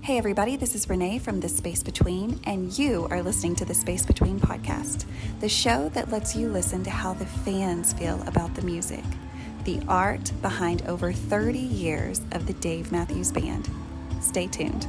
Hey everybody, this is Renee from The Space Between, and you are listening to The Space Between podcast, the show that lets you listen to how the fans feel about the music, the art behind over 30 years of the Dave Matthews Band. Stay tuned.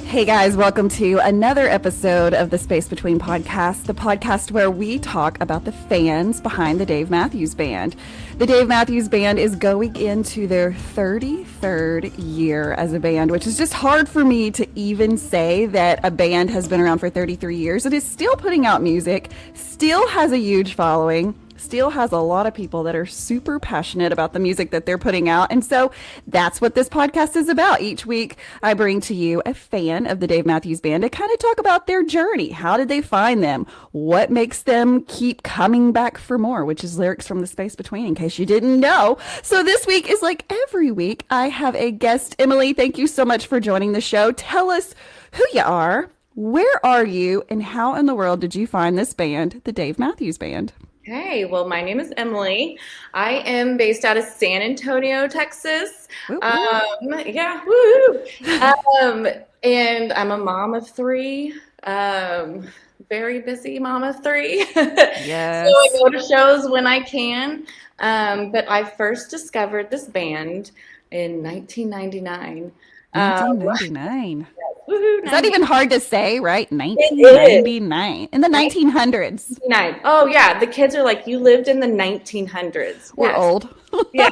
Hey guys, welcome to another episode of the Space Between podcast, the podcast where we talk about the fans behind the Dave Matthews Band. The Dave Matthews Band is going into their 33rd year as a band, which is just hard for me to even say that a band has been around for 33 years. It is still putting out music, still has a huge following, still has a lot of people that are super passionate about the music that they're putting out. And so that's what this podcast is about. Each week, I bring to you a fan of the Dave Matthews Band to kind of talk about their journey. How did they find them? What makes them keep coming back for more, which is lyrics from The Space Between, in case you didn't know. So this week is like every week. I have a guest. Emily, thank you so much for joining the show. Tell us who you are, where are you, and how in the world did you find this band, the Dave Matthews Band? Hey, well, my name is Emily. I am based out of San Antonio, Texas. Woo-hoo. Yeah, woo! And I'm a mom of three. Very busy mom of three. Yes. So I go to shows when I can. But I first discovered this band in 1999. 1999. Woohoo, Is that even hard to say, right? 1999. In the 1900s. Oh, yeah. The kids are like, you lived in the 1900s. We're old. Yeah.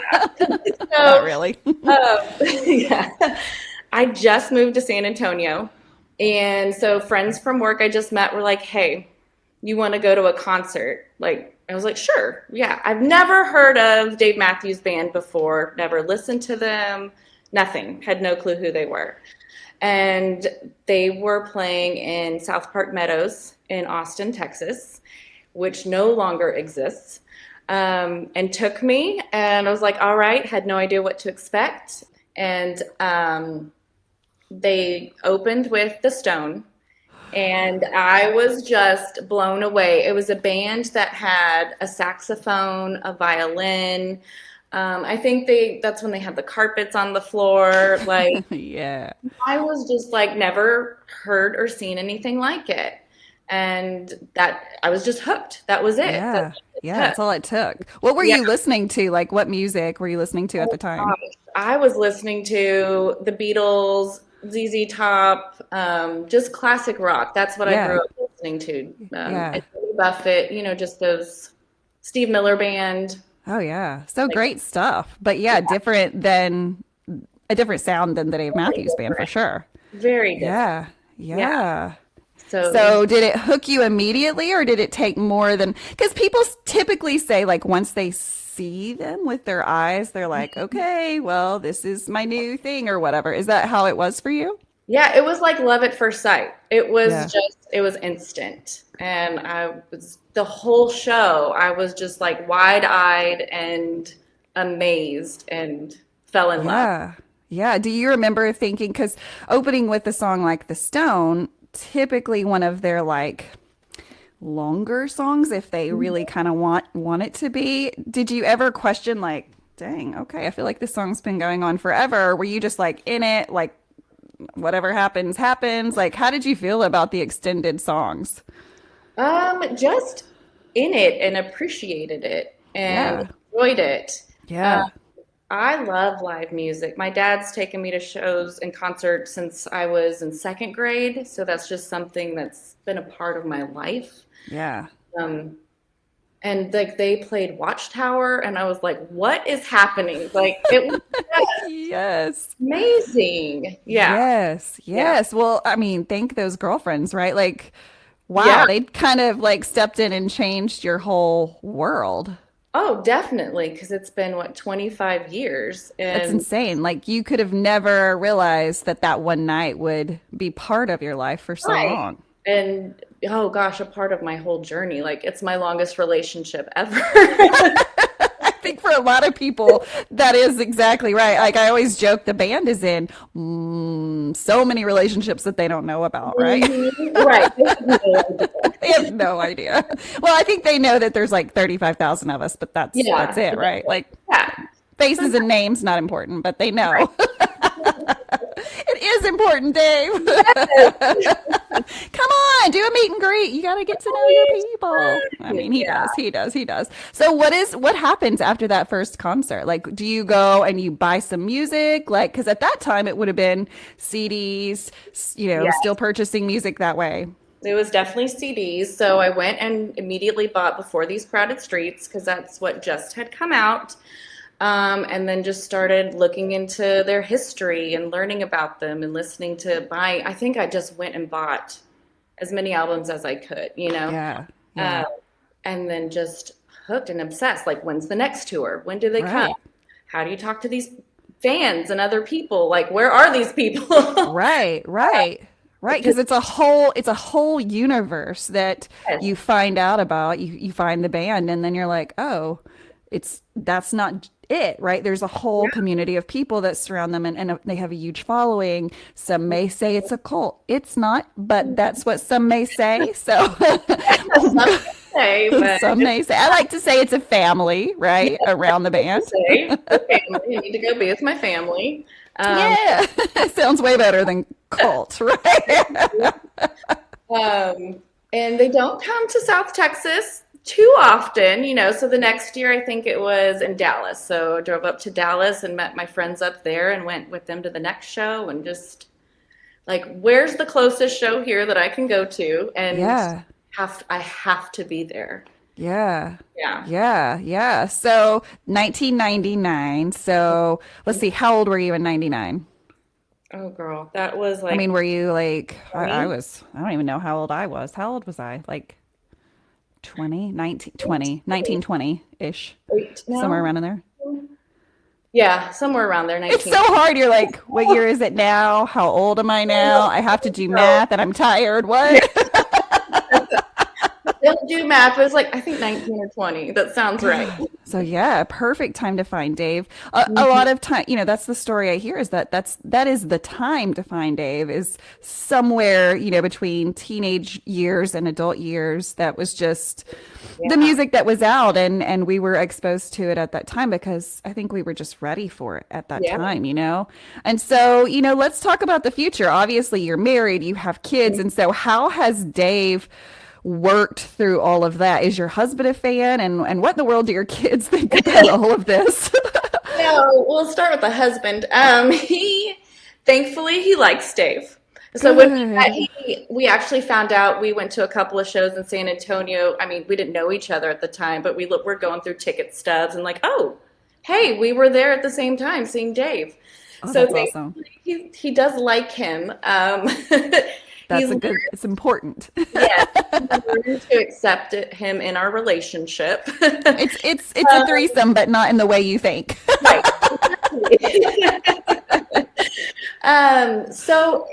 Not really. Yeah. I just moved to San Antonio. And so friends from work I just met were like, hey, you want to go to a concert? Like, I was like, sure. Yeah. I've never heard of Dave Matthews Band before, never listened to them, nothing, had no clue who they were. And they were playing in South Park Meadows in Austin, Texas, which no longer exists, and took me. And I was like, all right, had no idea what to expect. And they opened with The Stone, and I was just blown away. It was a band that had a saxophone, a violin. I think that's when they had the carpets on the floor. Like, yeah, I was just like, never heard or seen anything like it. And that I was just hooked. That was it. Yeah. That's all it took. What were you listening to? Like, what music were you listening to at the time? I was listening to the Beatles, ZZ Top, just classic rock. That's what I grew up listening to. And Buffett, just those Steve Miller Band. Oh yeah. So great stuff. But different than a different sound than the Dave Matthews Band for sure. Very different. Yeah. So did it hook you immediately, or did it take more than, because people typically say like once they see them with their eyes, they're like, okay, well, this is my new thing or whatever. Is that how it was for you? Yeah, it was like love at first sight. It was it was instant. And the whole show, I was just like wide-eyed and amazed and fell in love. Yeah. Do you remember thinking, because opening with a song like The Stone, typically one of their like longer songs, if they really kind of want it to be, did you ever question like, dang, okay, I feel like this song's been going on forever? Or were you just like in it, like whatever happens? Like, how did you feel about the extended songs? Just in it and appreciated it and enjoyed it. Yeah. I love live music. My dad's taken me to shows and concerts since I was in second grade. So that's just something that's been a part of my life. Yeah. And like they played Watchtower and I was like, what is happening? Like it was yes. Amazing. Yeah. Yes. Well, I mean, thank those girlfriends, right? Like, wow, they kind of like stepped in and changed your whole world. Oh, definitely. Because it's been 25 years. And that's insane. Like you could have never realized that one night would be part of your life for so long. And oh gosh, a part of my whole journey. Like it's my longest relationship ever. I think for a lot of people, that is exactly right. Like I always joke, the band is in so many relationships that they don't know about, right? Right. They have no idea. Well, I think they know that there's like 35,000 of us, but that's it, right? Like, Faces and names not important, but they know. It is important, Dave. Come on, do a meet and greet. You got to get to know your people. I mean, he Yeah. does. He does. He does. So what happens after that first concert? Like, do you go and you buy some music? Like, because at that time it would have been CDs, Yes. still purchasing music that way. It was definitely CDs. So I went and immediately bought Before These Crowded Streets because that's what just had come out. And then just started looking into their history and learning about them and listening to I think I just went and bought as many albums as I could, you know? Yeah. Uh, Yeah. and then just hooked and obsessed. Like, when's the next tour? When do they come? Right. How do you talk to these fans and other people? Like, where are these people? Right, right, right. Because Because it's a whole universe that yes, you find out about. You find the band, and then you're like, oh, that's not it, right? There's a whole community of people that surround them, and they have a huge following. Some may say it's a cult. It's not, but that's what some may say. So some say, but some may say. I like to say it's a family, right, around the band. say the family. I need to go be with my family. Um, Yeah, sounds way better than cult, right? and they don't come to South Texas too often, you know. So the next year, I think it was in Dallas. So I drove up to Dallas and met my friends up there and went with them to the next show and just like, where's the closest show here that I can go to? And Yeah. I have to be there. Yeah. Yeah. Yeah. Yeah. So 1999. So let's see, how old were you in 99? Oh, girl, that was I like mean, were you like, I 20. was, I don't even know how old I was. How old was I? Like 20, 19, 20, 19, 20-ish, Wait, somewhere no. around in there. Yeah, somewhere around there, It's 19. so hard. You're like, what year is it now? How old am I now? I have to do So, math and I'm tired. What? don't do math. It was like, I think 19 or 20. That sounds right. So yeah, perfect time to find Dave. A lot of time, that's the story I hear is that is the time to find Dave is somewhere, between teenage years and adult years. That was just the Yeah. music that was out and we were exposed to it at that time because I think we were just ready for it at that Yeah. time. And so, let's talk about the future. Obviously, you're married, you have kids, and so how has Dave worked through all of that? Is your husband a fan? And what in the world do your kids think about all of this? No, we'll start with the husband. Thankfully, he likes Dave. So when we met, Good. we actually found out we went to a couple of shows in San Antonio. I mean, we didn't know each other at the time, but we're going through ticket stubs and like, oh, hey, we were there at the same time seeing Dave. Oh, So that's awesome. thankfully, he does like him. He's It's important. yes, he's learned to accept him in our relationship. It's a threesome, but not in the way you think. Right. So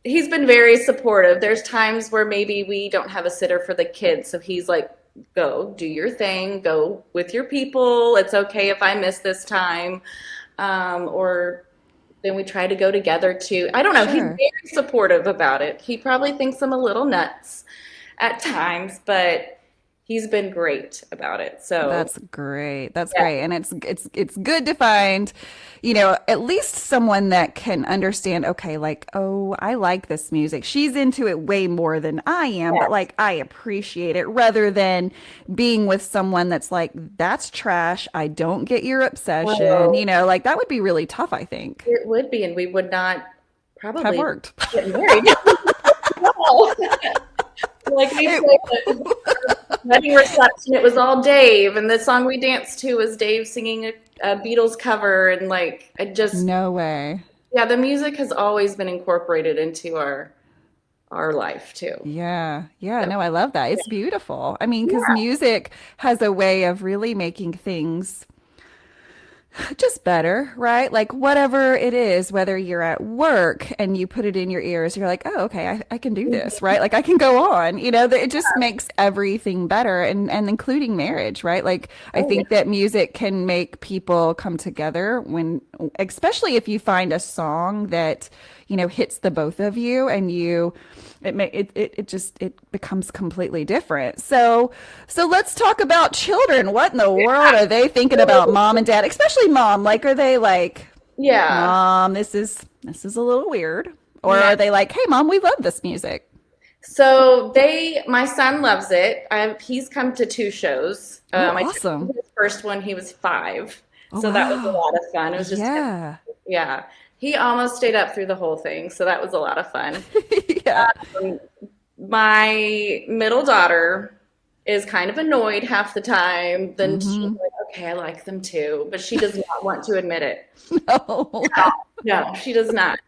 he's been very supportive. There's times where maybe we don't have a sitter for the kids, so he's like, go do your thing, go with your people. It's okay if I miss this time. Or then we try to go together too. I don't know. He's Sure. very supportive about it. He probably thinks I'm a little nuts at times, but he's been great about it. So That's great. That's yeah. great. And it's good to find, at least someone that can understand, okay, like, oh, I like this music. She's into it way more than I am, but Yes. like I appreciate it rather than being with someone that's like, that's trash. I don't get your obsession. Well, Like that would be really tough, I think. it would be, and we would not Have probably worked. get married. No. Like we It, played the wedding reception, it was all Dave, and the song we danced to was Dave singing a Beatles cover, and like I just no way. yeah, the music has always been incorporated into our life too. Yeah, yeah, So, no, I love that. It's beautiful. I mean, because yeah, music has a way of really making things just better, right? Like whatever it is, whether you're at work and you put it in your ears, you're like, oh, okay, I can do this, right? Like I can go on, that it just makes everything better and including marriage, right? Like I oh yeah, think that music can make people come together when, especially if you find a song that, hits the both of you, and it becomes completely different. So let's talk about children. What in the world are they thinking about mom and dad, especially mom? Like, are they like, Yeah. Mom, this is a little weird? Or Yeah. are they like, hey, Mom, we love this music? So my son loves it. He's come to two shows. Oh, I took him to awesome. his first one. He was 5, Oh, so that was a wow. lot of fun. It was just, Yeah. yeah. He almost stayed up through the whole thing, so that was a lot of fun. Yeah. Um, my middle daughter is kind of annoyed half the time. Then she's Hmm. like, okay, I like them too, but she does not want to admit it. No. No, she does not.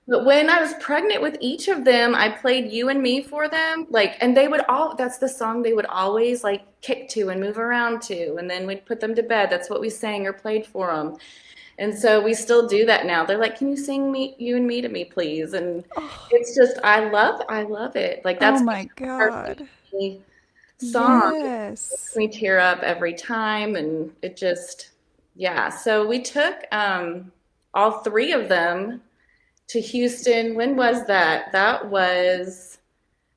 But when I was pregnant with each of them, I played You and Me for them. Like, and that's the song they would always like kick to and move around to. And then we'd put them to bed. That's what we sang or played for them. And so we still do that now. They're like, can you sing You and Me to me, please? And Oh, it's just, I love it. Like, oh that's my our God. song. It makes Yes. me tear up every time. And it just, yeah. So we took all 3 of them to Houston. When was that? That was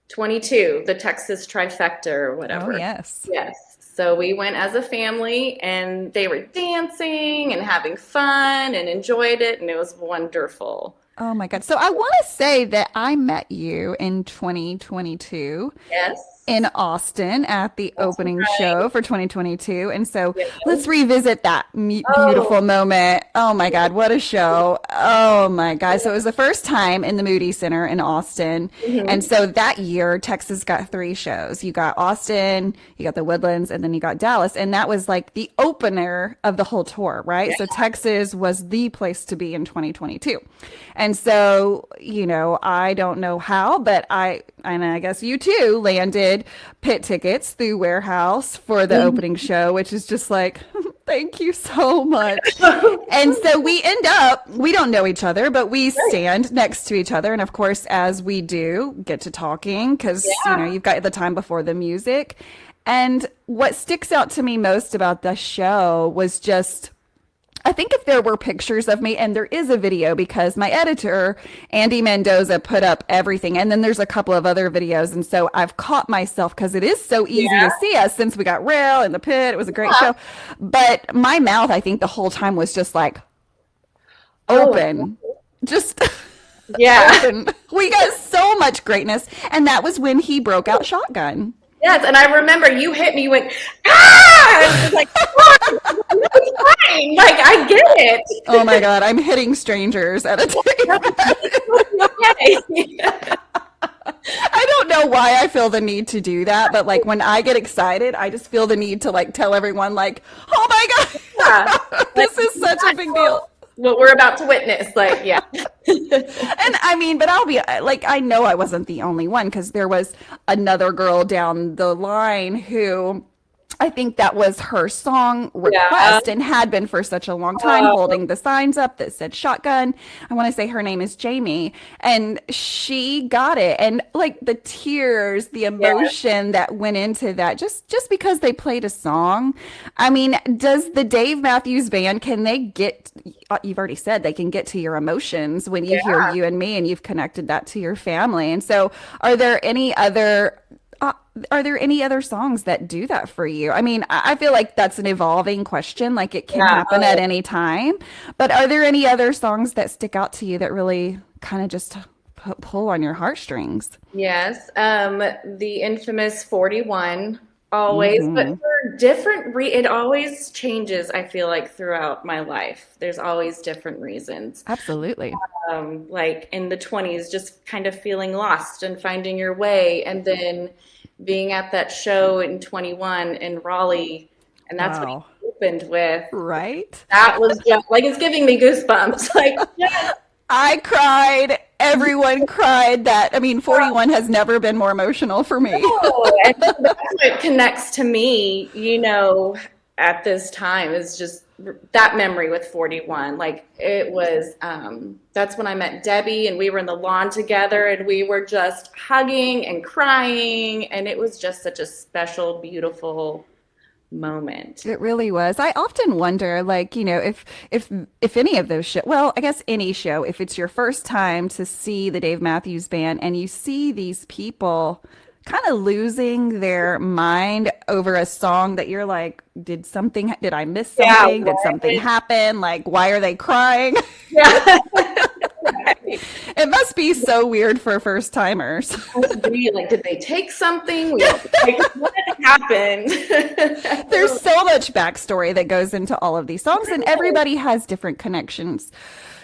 22, the Texas trifecta or Oh, whatever. yes. Yes. So we went as a family and they were dancing and having fun and enjoyed it, and it was wonderful. Oh my God. So I want to say that I met you in 2022 Yes, in Austin at the that's opening right. show for 2022. And so Yeah. let's revisit that Oh, beautiful moment. Oh my God, what a show. Oh my God. So it was the first time in the Moody Center in Austin. And mhm. so that year, Texas got 3 shows. You got Austin, you got the Woodlands, and then you got Dallas. And that was like the opener of the whole tour, right? Yeah. So Texas was the place to be in 2022. And so, I don't know how, but and I guess you too landed pit tickets through Warehouse for the opening show, which is just like, thank you so much. And so we don't know each other, but we Right. stand next to each other. And of course, as we do, get to talking because, Yeah. you've got the time before the music. And what sticks out to me most about the show was just, I think if there were pictures of me, and there is a video because my editor, Andy Mendoza, put up everything. And then there's a couple of other videos. And so I've caught myself because it is so easy Yeah. to see us since we got rail in the pit. It was a great show. But my mouth, I think the whole time was just like Oh, open, just yeah. open. We got so much greatness. And that was when he broke out Shotgun. Yes, and I remember you hit me, you went, ah! And I was like, oh, no, it's fine. Like, I get Oh it. my God, I'm hitting strangers at a It's okay. I don't know why I feel the need to do that, but like when I get excited, I just feel the need to like tell everyone like, "Oh my Yeah. God, Like, this is such a big deal." what we're about to witness. Like, yeah. And I mean, but I'll be like, I know I wasn't the only one because there was another girl down the line who I think that was her song Yeah. request and had been for such a long time, Oh, holding the signs up that said Shotgun. I want to say her name is Jamie, and she got it. And like the tears, the yeah. emotion that went into that, just because they played a song. I mean, does the Dave Matthews Band, can they get, you've already said they can get to your emotions when you hear Yeah. You and Me, and you've connected that to your family. And so are there any other uh, are there any other songs that do that for you? I mean, I feel like that's an evolving question. Like it can Yeah. happen at any time. But are there any other songs that stick out to you that really kind of just pull on your heartstrings? Yes. The infamous 41 always, but Hmm. for different it always changes, I feel like, throughout my life. There's always different reasons. Absolutely. Like in the 20s, just kind of feeling lost and finding your way, and then being at that show in 21 in Raleigh, and that's what he Wow. opened with. Right? That was just like it's giving me goosebumps. Like, yes, I cried. Everyone cried that. I mean, 41 has never been more emotional for me. oh, and that's what connects to me, at this time is just that memory with 41. Like it was, that's when I met Debbie and we were in the lawn together and we were just hugging and crying. And it was just such a special, beautiful moment. It really was. I often wonder, like, if any of those show, well, I guess any show, if it's your first time to see the Dave Matthews Band and you see these people kind of losing their mind over a song that you're like, did I miss Yeah, something? Did something right. happen? Like, why are they crying? Yeah. It must be so weird for first timers. I agree. Like, did they take something? Like, what happened? There's so much backstory that goes into all of these songs, and everybody has different connections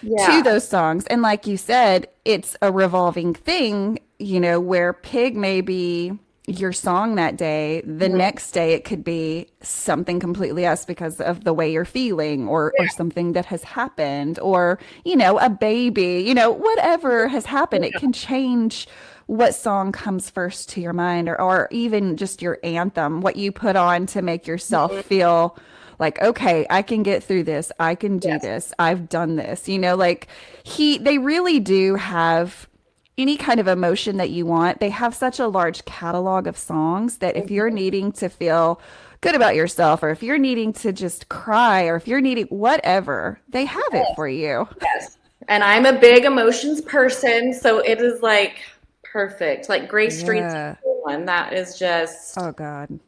to Yeah. those songs. And like you said, it's a revolving thing, where Pig may be your song that day. The Mhm. next day, it could be something completely else because of the way you're feeling, or something that has happened, or, a baby, whatever has happened. It can change what song comes first to your mind, or even just your anthem, what you put on to make yourself feel like, okay, I can get through this. I can do Yes. this. I've done this. Like they really do have any kind of emotion that you want. They have such a large catalog of songs that if you're needing to feel good about yourself, or if you're needing to just cry, or if you're needing whatever, they have it for you. Yes. And I'm a big emotions person, so it is like perfect. Like Grace Street's Yeah. one. That is just, Oh God. you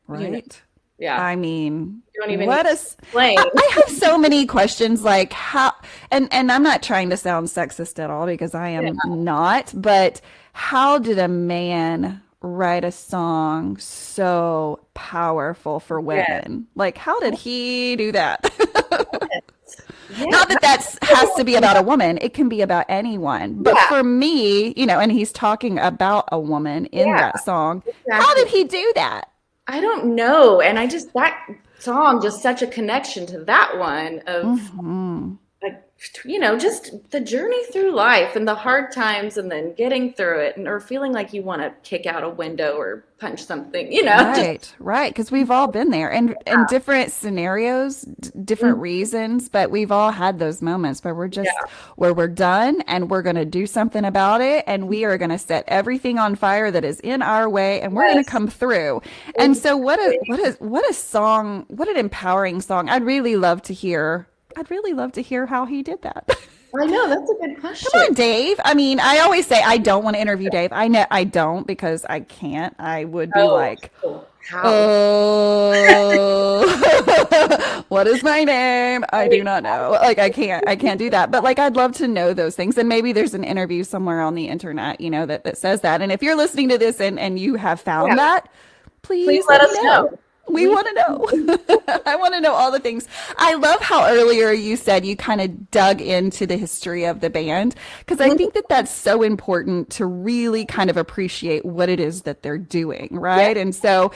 know, Right. yeah. I mean, You don't even need what to a explain. I have so many questions, like how, and I'm not trying to sound sexist at all because I Yeah. am not, but how did a man write a song so powerful for Yes. women? Like, how did he do that? Yeah. Not that that's has to be about a woman. It can be about anyone. But Yeah. for me, and he's talking about a woman in Yeah. that song. How Exactly. did he do that? I don't know. And that song, just such a connection to that one of Hmm. like, just the journey through life and the hard times and then getting through it or feeling like you want to kick out a window or punch something, just Right, right. Because we've all been there, and different scenarios, different mm, reasons, but we've all had those moments where yeah. we're done and we're going to do something about it, and we are going to set everything on fire that is in our way, and we're going to Yes. come through. And so, Exactly. what a song, what an empowering song. I'd really love to hear. I'd really love to hear how he did that. I know that's a good Come question. on, Dave. I mean, I always say I don't want to interview Dave. I know I don't because I can't. I would be Oh, like, how? oh, what is my name? I do not know. Like I can't do that. But like I'd love to know those things. And maybe there's an interview somewhere on the internet, that says that. And if you're listening to this and you have Yeah. found that, Please please let let me us know. know. We We want to know. I want to know all the things. I love how earlier you said you kind of dug into the history of the band because I think that that's so important to really kind of appreciate what it is that they're doing, Yeah. right? And so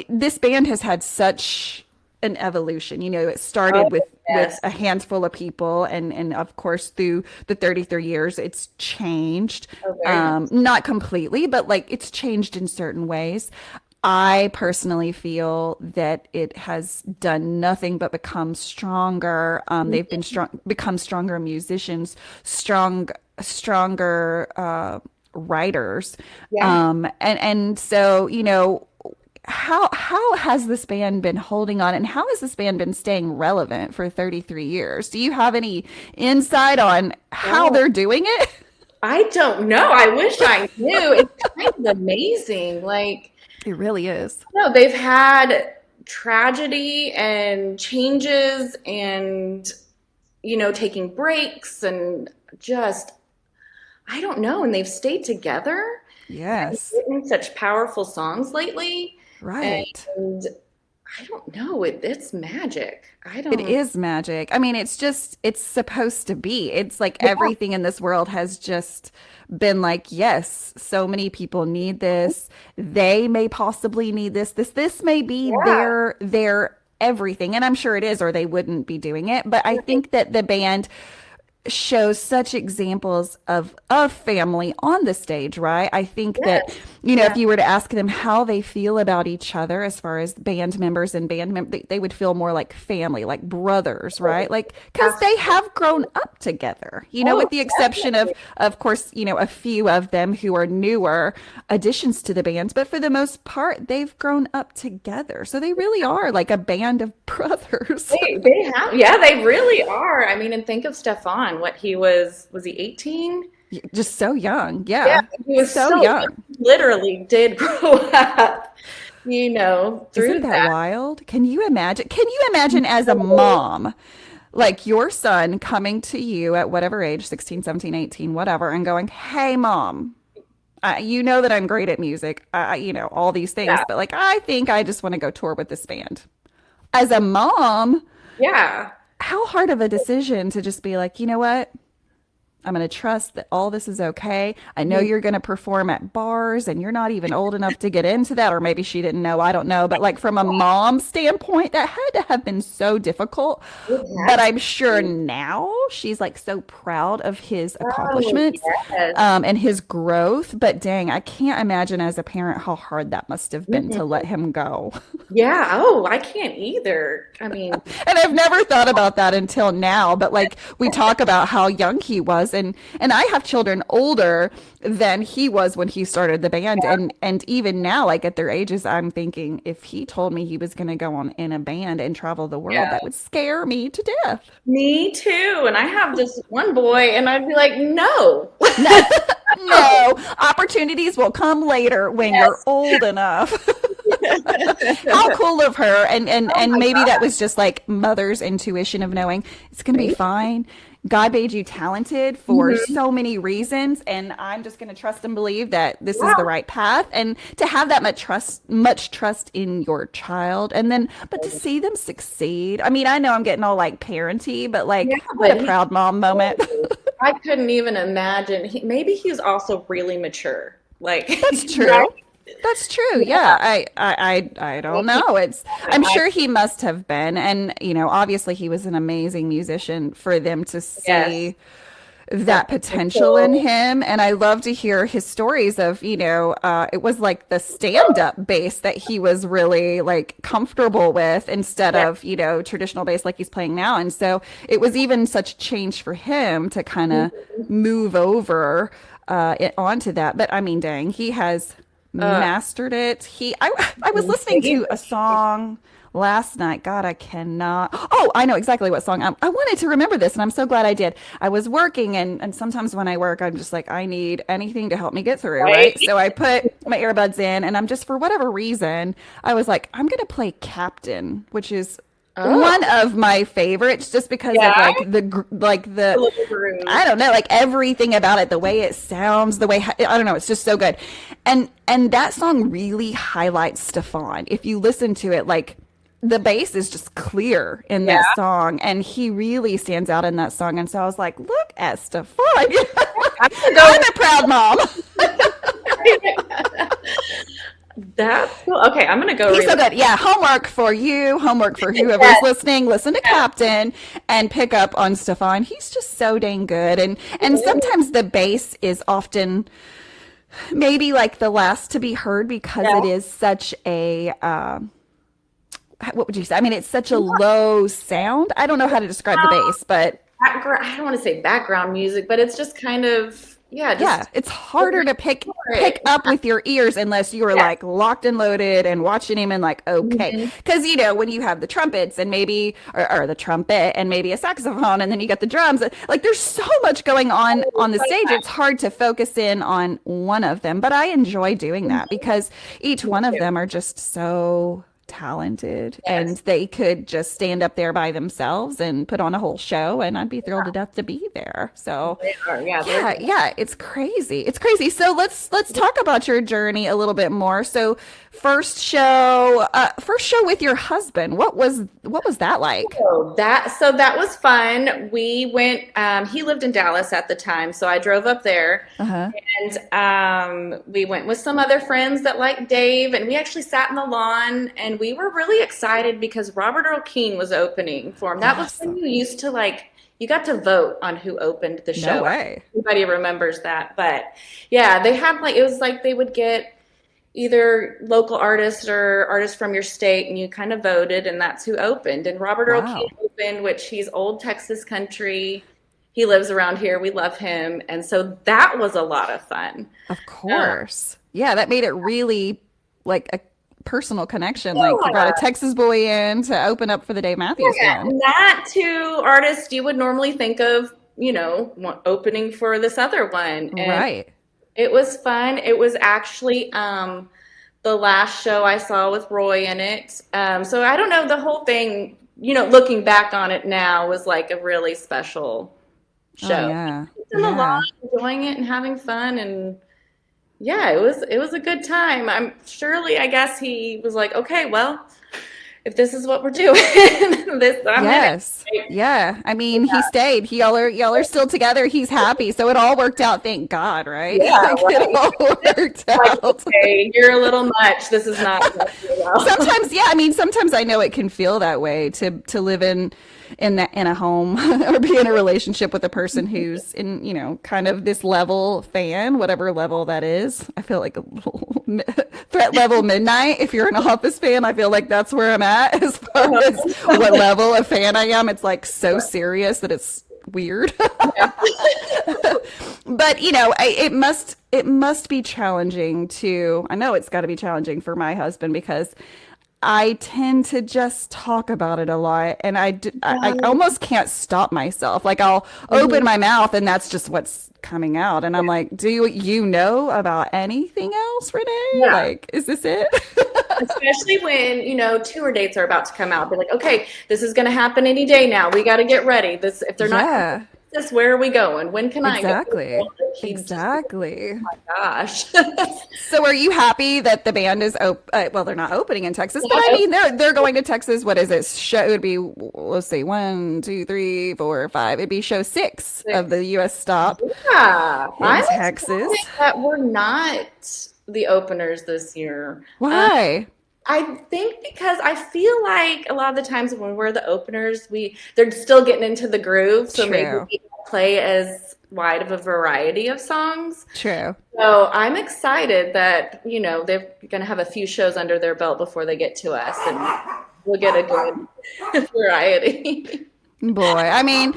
this band has had such an evolution. It Oh, started with yes. a handful of people, and of course through the 33 years it's changed. Oh, very much. Not completely, but like it's changed in certain ways. I personally feel that it has done nothing but become stronger. They've been become stronger musicians, stronger writers, Yeah. and so how has this band been holding on, and how has this band been staying relevant for 33 years? Do you have any insight on how Oh, they're doing it? I don't know. I wish I knew. It's kind of amazing. Like, It really is. no, they've had tragedy and changes and, taking breaks and just, I don't know. And they've stayed together and Yes. written such powerful songs lately. Right. And I don't know. It's magic. I It don't, is magic. I mean, it's supposed to be. It's like yeah, everything in this world has just been like, yes, so many people need this. They may possibly need this may be yeah. their everything. And I'm sure it is, or they wouldn't be doing it. But I think that the band shows such examples of family on the stage, right? I think that, Yes. if Yeah. you were to ask them how they feel about each other as far as band members and band members, they would feel more like family, like brothers, right? Like, because they Absolutely. have grown up together, Oh, with the exception definitely. of course, a few of them who are newer additions to the bands, but for the most part, they've grown up together. So they really are like a band of brothers. They have, yeah, they really are. I mean, and think of Stefan, what he was he 18? Just so young. Yeah, Yeah. he was So so young. young. He literally did grow up, Isn't through that that. wild? Can you imagine? Can you imagine as a mom, like your son coming to you at whatever age, 16, 17, 18, whatever, and going, "Hey, mom, you know that I'm great at music, all these things, Yeah, but like, I think I just want to go tour with this band." As a mom, yeah, how hard of a decision to just be like, you know what? I'm going to trust that all this is okay. I know mhm, you're going to perform at bars and you're not even old enough to get into that. Or maybe she didn't know. I don't know. But like from a mom standpoint, that had to have been so difficult. it But had I'm sure to. now she's like so proud of his Oh, accomplishments yes. and his growth. But dang, I can't imagine as a parent how hard that must have been to let Mhm. him go. Yeah. Oh, I can't either. I mean, And I've never thought about that until now, but like we talk about how young he was and I have children older than he was when he started the band and even now like at their ages I'm thinking if he told me he was going to go on in a band and travel the world yeah. that would scare me to death. Me too. And I have this one boy, and I'd be like, no. No, no, opportunities will come later when you're Yes. old enough. How cool of her Oh and my maybe that God. was just like mother's intuition of knowing it's going to be Maybe. fine. God made you talented for Mhm. so many reasons and I'm just going to trust and believe that this is the Yeah. right path and to have that much trust in your child and then but to see them succeed. I mean, I know I'm getting all like parenty, but Yeah, like what a but he, proud mom moment. I couldn't even imagine. Maybe he was also really mature. Like, That's right? true. That's true. Yeah. Yeah. I don't Like, know. It's I'm I, sure he must have been. And, obviously he was an amazing musician for them to yes, see that that potential in potential. him. And I love to hear his stories of, it was like the stand-up bass that he was really like comfortable with instead Yeah. of, traditional bass like he's playing now. And so it was even such a change for him to kind of Mhm. move over onto that. But I mean, dang, he has Uh, mastered it. I was listening amazing. to a song last night. God, I cannot. Oh, I know exactly what song. I wanted to remember this, and I'm so glad I did. I was working, and sometimes when I work, I'm just like, I need anything to help me get through, Right? right? So I put my earbuds in, and I'm just, for whatever reason, I was like, I'm going to play Captain, which is Oh, one of my favorites just because of yeah. like the A little groove. I don't know, like everything about it, the way it sounds, the way I don't know, it's just so good. And that song really highlights Stefan. If you listen to it, like the bass is just clear in Yeah. that song, and he really stands out in that song. And so I was like, look at Stefan. I'm gonna I'm go. a proud mom. That's cool. Okay, I'm gonna go He's so re-listen. good. Yeah, homework for you, homework for whoever's Yes, listening. Listen to yes. Captain and pick up on Stefan. He's just so dang good. And sometimes the bass is often maybe like the last to be heard because Yeah. it is such a what would you say? I mean, it's such a low sound. I don't know how to describe the bass, but Background, I don't want to say background music, but it's just kind of, yeah, yeah, just it's harder to pick it. up with your ears unless you were Yeah. like locked and loaded and watching him and like okay, Mhm. because when you have the trumpets and maybe or the trumpet and maybe a saxophone and then you got the drums, like there's so much going on the stage. It's hard to focus in on one of them, but I enjoy doing that Mhm. because each Me one of too. them are just so talented and Yes, they could just stand up there by themselves and put on a whole show and I'd be thrilled to death to be there. So they are. Yeah, they're yeah, yeah, it's crazy. It's crazy. So let's talk about your journey a little bit more. So first show with your husband. What was that like? so that was fun. We went. He lived in Dallas at the time, so I drove up there, Uh-huh. and we went with some other friends that like Dave, and we actually sat in the lawn, and we were really excited because Robert Earl Keen was opening for him. That was when Awesome. you used to like you got to vote on who opened the show. No way. Everybody remembers that. But yeah, they had like, it was like they would get either local artists or artists from your state, and you kind of voted, and that's who opened. And Robert Earl Wow. Keen opened, which he's old Texas country. He lives around here. We love him. And so that was a lot of fun. Of course. Yeah, that made it really like a personal connection. Like you brought Yeah. a Texas boy in to open up for the Dave Matthews Yeah, Band. not to artists you would normally think of, opening for this other one. And Right. it was fun. It was actually the last show I saw with Roy in it. So I don't know, the whole thing, looking back on it now was like a really special Oh show. yeah. In the Yeah. lot, enjoying it and having fun, and yeah, it was a good time. I guess he was like, okay, well, if this is what we're doing, I'm in Yes. it. Yeah. I mean, he stayed. Y'all are still together. He's happy. So it all worked out. Thank God, right? Yeah, Like, it all worked Like, out. okay, you're a little much. This is not going well. Sometimes, yeah, I mean, sometimes I know it can feel that way to live in a home or be in a relationship with a person who's in, kind of this level fan, whatever level that is. I feel like a little threat level midnight. If you're an Office fan, I feel like that's where I'm at as far as what level of fan I am. It's like so serious that it's weird. But it must be challenging to, I know it's got to be challenging for my husband because I tend to just talk about it a lot, and I almost can't stop myself. Like I'll open my mouth and that's just what's coming out. And I'm like, do you know about anything else, Renee? Yeah. Like, is this it? Especially when, tour dates are about to come out. They're like, okay, this is going to happen any day now. We got to get ready. If they're not Yeah, this, where are we going? When can I go? exactly. He just- Exactly. oh my gosh. So are you happy that the band is well, they're not opening in Texas, but I mean they're going to Texas. What is it? Show it would be, let's see, 1, 2, 3, 4, 5. It'd be show 6 of the US stop Yeah. I'm in Texas. excited that we're not the openers this year. Why? I think because I feel like a lot of the times when we're the openers, they're still getting into the groove, so maybe True. we don't play as wide of a variety of songs. True. So I'm excited that, they're going to have a few shows under their belt before they get to us, and we'll get a good variety. Boy, I mean,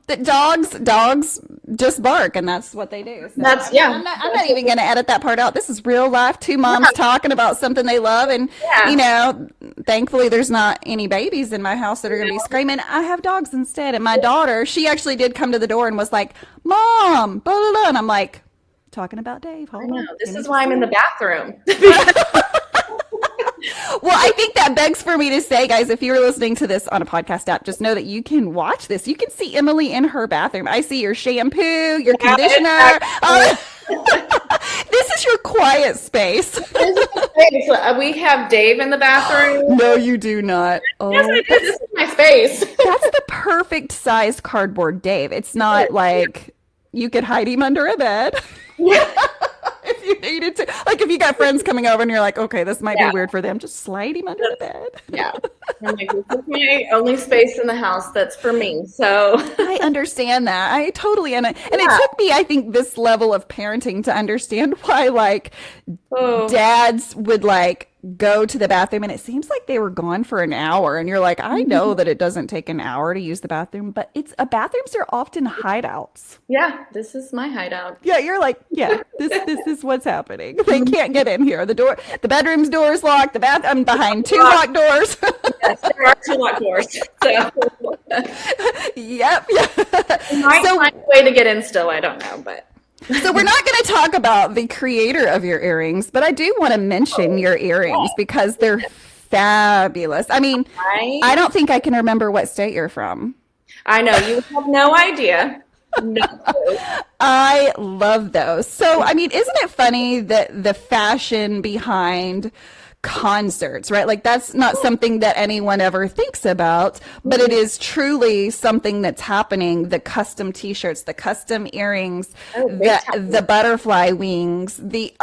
the dogs just bark, and that's what they do. So Yeah. I'm not even going to edit that part out. This is real life. Two moms talking about something they love, and Yeah. thankfully there's not any babies in my house that are going to be screaming. I have dogs instead. And my daughter, she actually did come to the door and was like, "Mom, blah blah blah," and I'm like, talking about Dave. Hold I know. on. This Give me is why I'm in the bathroom. Well, I think that begs for me to say, guys, if you're listening to this on a podcast app, just know that you can watch this. You can see Emily in her bathroom. I see your shampoo, your conditioner. This is your quiet space. We have Dave in the bathroom. No, you do not. Oh, Yes, I do. This is my space. that's the perfect sized cardboard Dave. It's not like you could hide him under a bed. If you needed to, like if you got friends coming over and you're like, okay, this might be weird for them, just slide him under the bed. Yeah. I'm like, this is my only space in the house that's for me. So I understand that. I totally, and it took me, I think, this level of parenting to understand why, like, dads would like go to the bathroom and it seems like they were gone for an hour, and you're like, I know that it doesn't take an hour to use the bathroom, but bathrooms are often hideouts. yeah, this is my hideout. Yeah, you're like, yeah, this is what's happening. They can't get in here. The bedroom's door is locked. I'm behind 2 locked doors. Yes, there are 2 locked doors. So Yep. I might find a way to get in still. I don't know, but So we're not going to talk about the creator of your earrings, but I do want to mention your earrings because they're fabulous. I mean, I don't think I can remember what state you're from. I know you have no idea. No. I love those. So, I mean, isn't it funny that the fashion behind concerts, right? Like that's not something that anyone ever thinks about, but it is truly something that's happening. The custom t-shirts, the custom earrings, the butterfly wings, the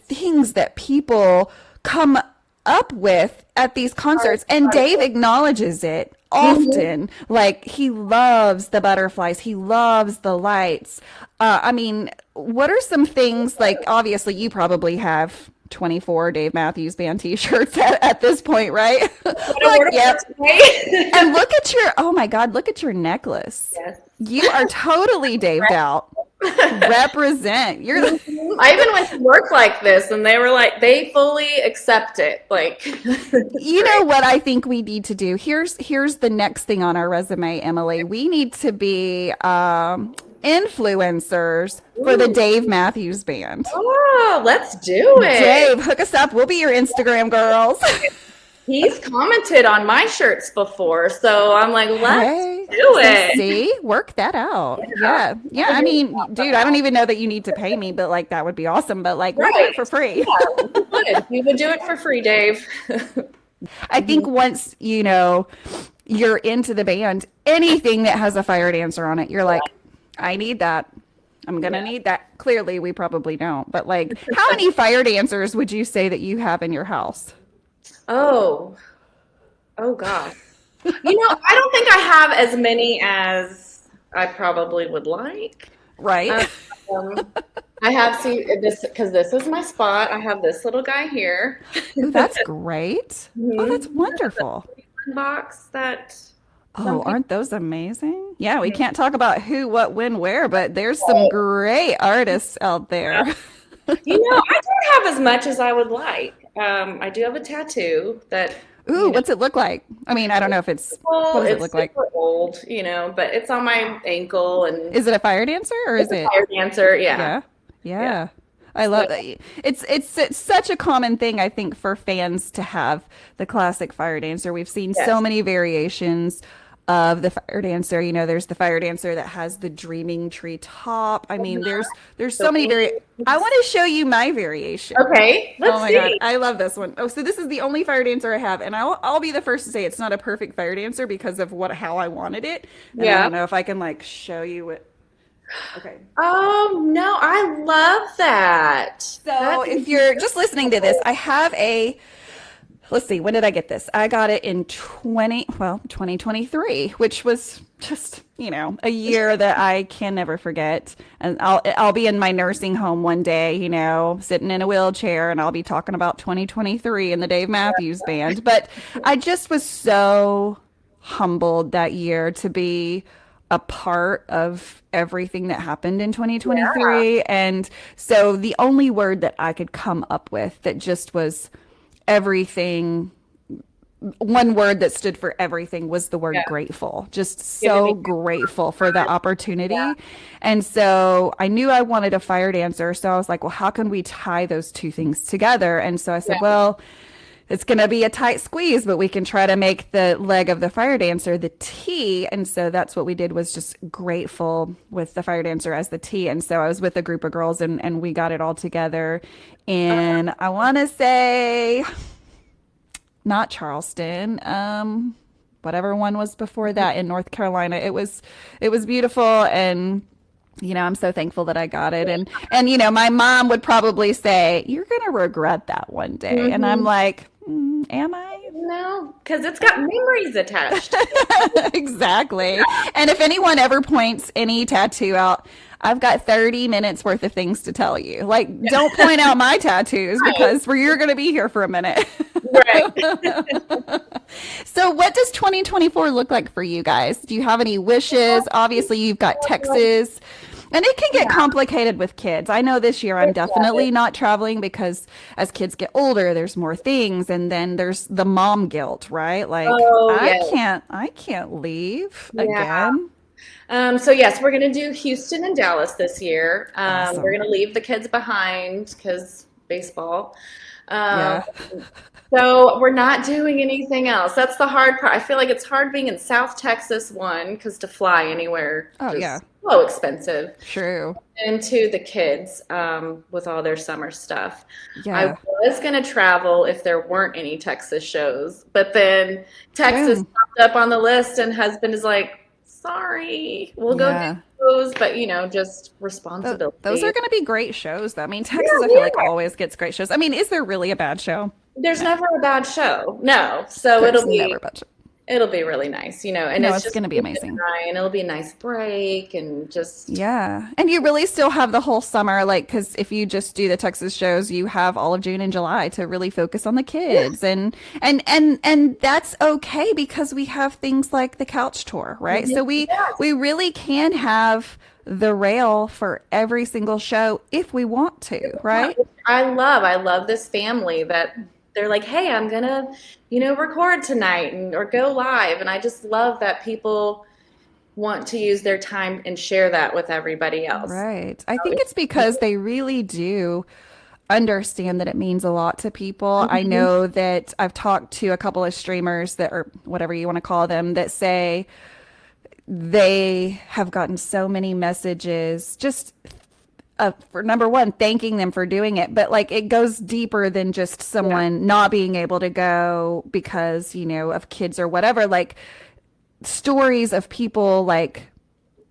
things that people come up with at these concerts. And Dave acknowledges it Mhm. often. Like he loves the butterflies, he loves the lights. I mean, what are some things like obviously you probably have 24 Dave Matthews Band t-shirts at this point, right? What I Like, wore to work yep. And today. look at your, oh my God, look at your necklace. Yes. You are totally Daved out. Represent. You're the, Mhm. I even went to work like this, and they were like, they fully accept it. Like, it's you know great. what I think we need to do? Here's the next thing on our resume, Emily. We need to be influencers for the Ooh. Dave Matthews Band. Oh, let's do it. Dave, hook us up. We'll be your Instagram girls. He's commented on my shirts before, so I'm like, let's Hey, do so it. see, work that out. Yeah. Yeah. Yeah. We'll I do it mean, dude, I don't even know that you need to pay me, but like that would be awesome. But like we'll do it right. for free. Yeah, we would. We would do it for free, Dave. I think once, you're into the band, anything that has a fire dancer on it, you're Yeah. like, I need that. I'm gonna Yeah. need that. Clearly, we probably don't. But like, how many fire dancers would you say that you have in your house? Oh, oh gosh. I don't think I have as many as I probably would like. Right? Um, I have seen this because this is my spot. I have this little guy here. Oh, that's great. Oh, that's Mhm. wonderful. Box that some Oh, people. aren't those amazing? Yeah, we can't talk about who, what, when, where, but there's some great artists out there. I don't have as much as I would like. I do have a tattoo that, Ooh, you know, what's it look like? I mean, I don't know if it's, what well, does it it's look like? super old, but it's on my ankle and Is it a fire dancer or it's is a it? fire dancer. Yeah. Yeah. Yeah. Yeah. I So, love that. It's such a common thing, I think, for fans to have the classic fire dancer. We've seen so yes. many variations of the fire dancer. There's the fire dancer that has the dreaming tree top. I mean, there's The so many I wings. want to show you my variation. Okay, Oh let's my God, see. I love this one. Oh, so this is the only fire dancer I have, and I'll be the first to say it's not a perfect fire dancer because of how I wanted it, and I Yeah. don't know if I can like show you it. Okay. Oh, no, I love that. So That if is you're just listening to this, beautiful. I have let's see, when did I get this? I got it in 2023, which was just, a year that I can never forget. And I'll be in my nursing home one day, sitting in a wheelchair and I'll be talking about 2023 and the Dave Matthews Band. But I just was so humbled that year to be a part of everything that happened in Yeah. 2023. And so the only word that I could come up with that just was everything, one word that stood for everything was the word Yeah. grateful. Just Giving so me grateful for the yeah. opportunity. And so I knew I wanted a fire dancer. So I was like, well, how can we tie those two things together? And so I said, Yeah. well, it's going to be a tight squeeze, but we can try to make the leg of the fire dancer the T. And so that's what we did, was just grateful with the fire dancer as the T. And so I was with a group of girls and we got it all together. And I want to say not Charleston, whatever one was before that in North Carolina. It was beautiful. And I'm so thankful that I got it. And my mom would probably say, "You're gonna regret that one day." And I'm Hmm. like, am I? No, because it's got memories attached. Exactly. And if anyone ever points any tattoo out, I've got 30 minutes worth of things to tell you. Like, don't point out my tattoos Right. because you're going to be here for a minute. Right. So, what does 2024 look like for you guys? Do you have any wishes? Obviously, you've got Texas, and it can get Yeah. complicated with kids. I know this year I'm Yeah. definitely not traveling because as kids get older, there's more things, and then there's the mom guilt, right? Like, Oh, I yeah. can't, I can't leave Yeah. again. So yes, we're gonna do Houston and Dallas this year. We're Awesome. gonna leave the kids behind because baseball. Um, Yeah. so we're not doing anything else. That's the hard part. I feel like it's hard being in South Texas, one, because to fly anywhere Oh, yeah. just so expensive. True. And two, the kids with all their summer stuff. I Yeah. was gonna travel if there weren't any Texas shows, but then Texas Boom. popped up on the list, and husband is like, "Sorry, we'll go do Yeah. those," but just Those are responsibility. going to be great shows, though. I mean, Texas, Yeah, I feel like yeah. always gets great shows. I mean, is there really a bad show? There's never a bad show. No. So it'll There's never be a bad show. it'll be really nice, you know, and No, it's it's just going to be amazing. and it'll be a nice break and just Yeah. And you really still have the whole summer, like, because if you just do the Texas shows, you have all of June and July to really focus on the yeah, kids. And that's okay because we have things like the couch tour, right? So we yes. really can have the rail for every single show if we want to, right? I love this family that they're like, hey, I'm gonna, you know, record tonight and or go live. And I just love that people want to use their time and share that with everybody else. Right. I So think it's because they really do understand that it means a lot to people. I Mhm. know that I've talked to a couple of streamers that, or whatever you want to call them, that say they have gotten so many messages just for number one, thanking them for doing it, but like it goes deeper than just Yeah. someone not being able to go because, of kids or whatever. Like stories of people like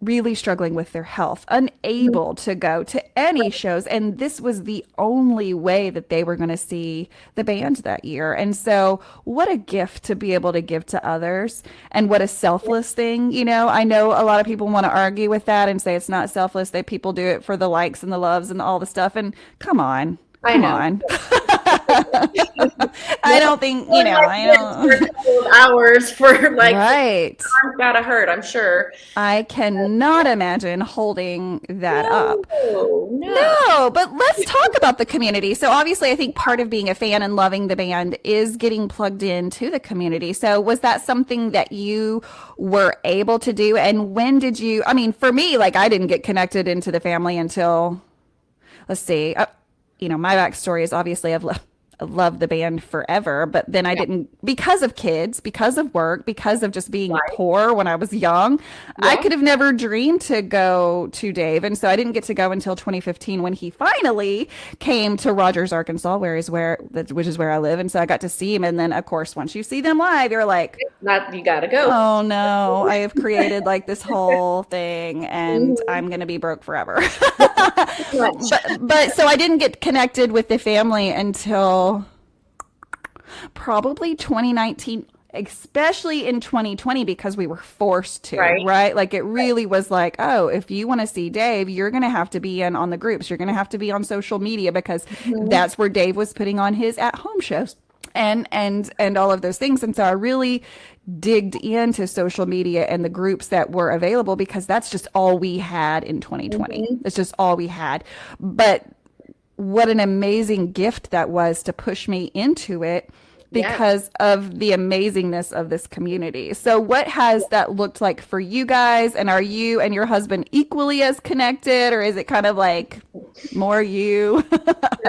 really struggling with their health, Mhm. unable to go to any shows. And this was the only way that they were going to see the band that year. And so, what a gift to be able to give to others, and what a selfless thing. I know a lot of people want to argue with that and say it's not selfless, that people do it for the likes and the loves and all the stuff. And come on. I Come know. on. I No don't think, one like I this for a don't. couple of hours for like Right. arms gotta hurt, I'm sure. I cannot imagine holding that up. No, no. No, but let's talk about the community. So obviously, I think part of being a fan and loving the band is getting plugged into the community. So was that something that you were able to do? And when did you, I mean, for me, like I didn't get connected into the family until, let's see, my backstory is obviously I've loved the band forever, but then I Yeah, didn't, because of kids, because of work, because of just being right. poor when I was young. I Yeah. could have never dreamed to go to Dave. And so I didn't get to go until 2015 when he finally came to Rogers, Arkansas, which is where I live. And so I got to see him. And then, of course, once you see them live, you're like, Not you gotta go. oh no, I have created like this whole thing and Mhm. I'm going to be broke forever. Much. But so I didn't get connected with the family until probably 2019, especially in 2020 because we were forced to, Right. right? Like it really was like, oh, if you want to see Dave, you're going to have to be in on the groups. You're going to have to be on social media because Mhm. that's where Dave was putting on his at-home shows and all of those things. And so I really digged into social media and the groups that were available because that's just all we had in 2020. Mhm. It's just all we had. But what an amazing gift that was to push me into it Yes. because of the amazingness of this community. So what has that looked like for you guys? And are you and your husband equally as connected, or is it kind of like more you?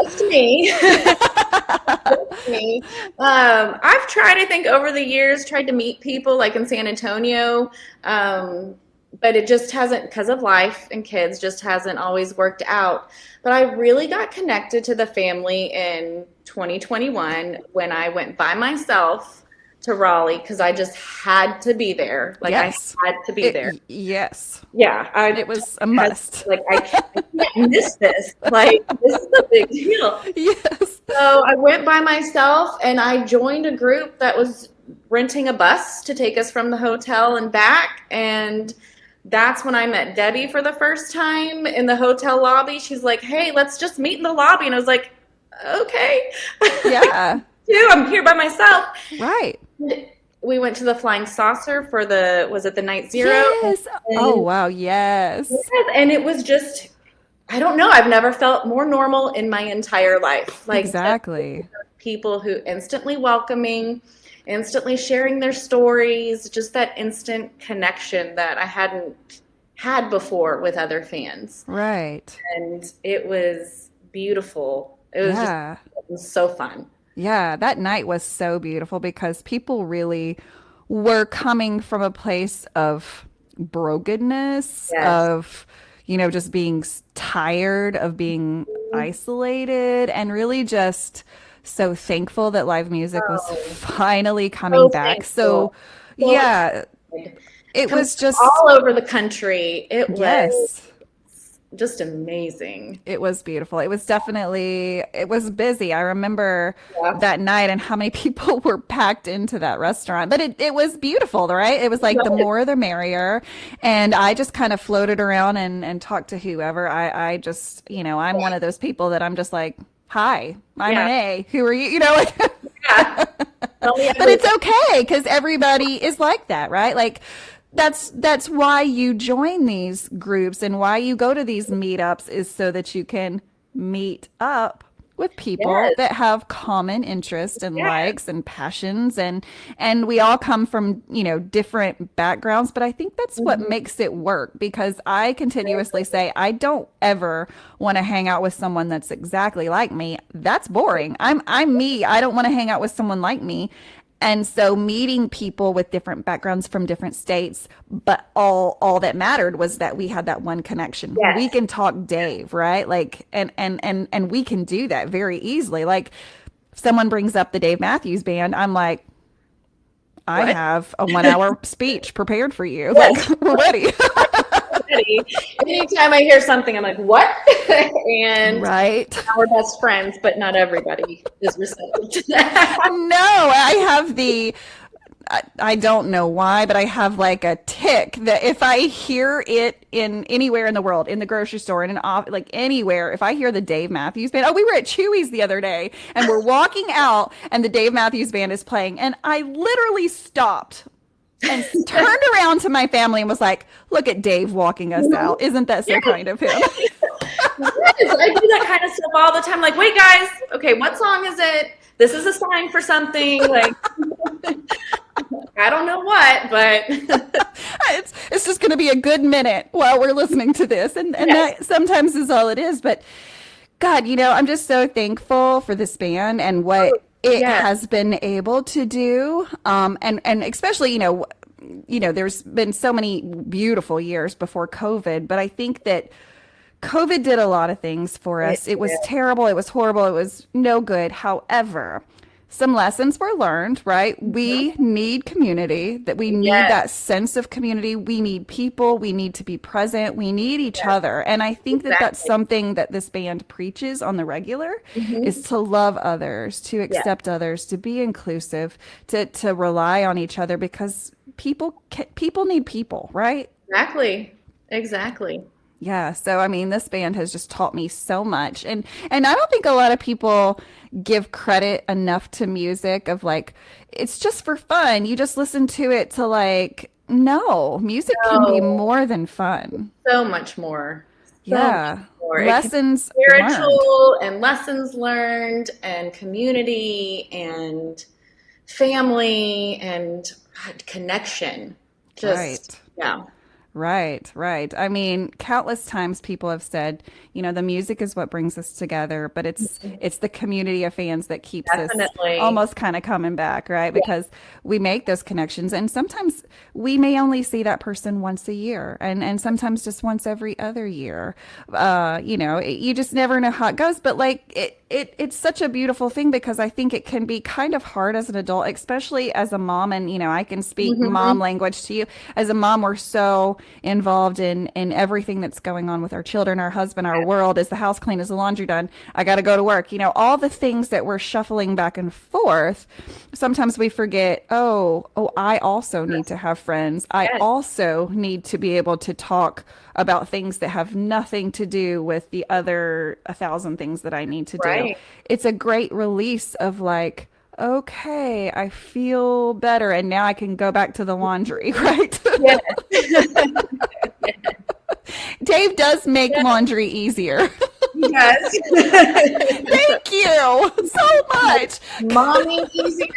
Just me. Just me. I've tried, I think, over the years, tried to meet people like in San Antonio, but it just hasn't, because of life and kids, just hasn't always worked out. But I really got connected to the family in 2021 when I went by myself to Raleigh because I just had to be there. Like I Yes. had to be there. Yes. Yeah, I It was a had must. like I can't miss this. Like this is a big deal. Yes. So I went by myself and I joined a group that was renting a bus to take us from the hotel and back. And that's when I met Debbie for the first time in the hotel lobby. She's like, hey, let's just meet in the lobby. And I was like, okay. Yeah. I'm here by myself. Right. We went to the Flying Saucer for was it the Night Zero? Yes. Oh, And, wow. Yes. and it was just, I don't know, I've never felt more normal in my entire life. Like Exactly. people who instantly welcoming, instantly sharing their stories, just that instant connection that I hadn't had before with other fans. Right. And it was beautiful. Yeah. It was so fun. Yeah. That night was so beautiful because people really were coming from a place of brokenness, Yes. of, just being tired of being isolated and really just so thankful that live music was Oh, finally coming so back. So, thankful. So yeah, excited. it Coming was just, all over the country. It was yes. just amazing. It was beautiful. It was definitely, it was busy. I remember Yeah. that night and how many people were packed into that restaurant. But it was beautiful, right? It was like the more the merrier. And I just kind of floated around and talked to whoever. I just, I'm one of those people that I'm just like, hi, I'm Yeah. Renee. Who are you? You know, like, Yeah. Tell me but it's everything. okay because everybody is like that, right? Like that's why you join these groups and why you go to these meetups is so that you can meet up with people Yes. that have common interests and Yes. likes and passions and we all come from, different backgrounds, but I think that's what Mhm. makes it work because I continuously say I don't ever want to hang out with someone that's exactly like me. That's boring. I'm me. I don't want to hang out with someone like me. And so meeting people with different backgrounds from different states, but all that mattered was that we had that one connection. We Yes. can talk Dave, right? Like and we can do that very easily. Like if someone brings up the Dave Matthews Band, I'm like, I What? have a 1 hour speech prepared for you. Like Yes. we're ready. Ready. Anytime I hear something, I'm like, what? And Right. now we're best friends, but not everybody is receptive to that. No, I have I don't know why, but I have like a tick that if I hear it in anywhere in the world, in the grocery store, in an off, like anywhere, if I hear the Dave Matthews Band, oh, we were at Chewy's the other day and we're walking out and the Dave Matthews Band is playing, and I literally stopped and turned around to my family and was like, "Look at Dave walking us out. Isn't that so kind of him?" Yes, I do that kind of stuff all the time. Like, wait, guys, okay, what song is it? This is a sign for something. Like, I don't know what, but It's just going to be a good minute while we're listening to this, and yes, that sometimes is all it is. But God, I'm just so thankful for this band and what it yes, has been able to do. And especially, there's been so many beautiful years before COVID, but I think that COVID did a lot of things for it us. It was is. terrible. It was horrible. It was no good. However, some lessons were learned, right? We need community, that we need Yes, that sense of community. We need people. We need to be present. We need each yes, other. And I think that that's exactly. something that this band preaches on the regular is Hmm. to love others, to Yeah, accept others, to be inclusive, to rely on each other because people need people, right? exactly. Exactly. Yeah, so I mean, this band has just taught me so much, and I don't think a lot of people give credit enough to music of like it's just for fun. You just listen to it to like no, music can be No, more than fun. so much more. So much Yeah, more. It can lessons be learned. spiritual and lessons learned and community and family and connection. Just, Right. yeah. Right, right. I mean, countless times people have said, the music is what brings us together, but it's the community of fans that keeps us Definitely. almost kind of coming back, right? Yeah. Because we make those connections and sometimes we may only see that person once a year and sometimes just once every other year. You just never know how it goes, but like it's such a beautiful thing because I think it can be kind of hard as an adult, especially as a mom. And, I can speak mom Hmm. language to you. As a mom, we're so involved in everything that's going on with our children, our husband, our world. Is the house clean? Is the laundry done? I got to go to work. All the things that we're shuffling back and forth. Sometimes we forget, oh, I also need to have friends. I Yes. also need to be able to talk about things that have nothing to do with the other 1,000 things that I need to do. Right. It's a great release of like, okay, I feel better. And now I can go back to the laundry, right? Yes. Dave does make laundry easier. Yes. Thank you so much. Mommy easier.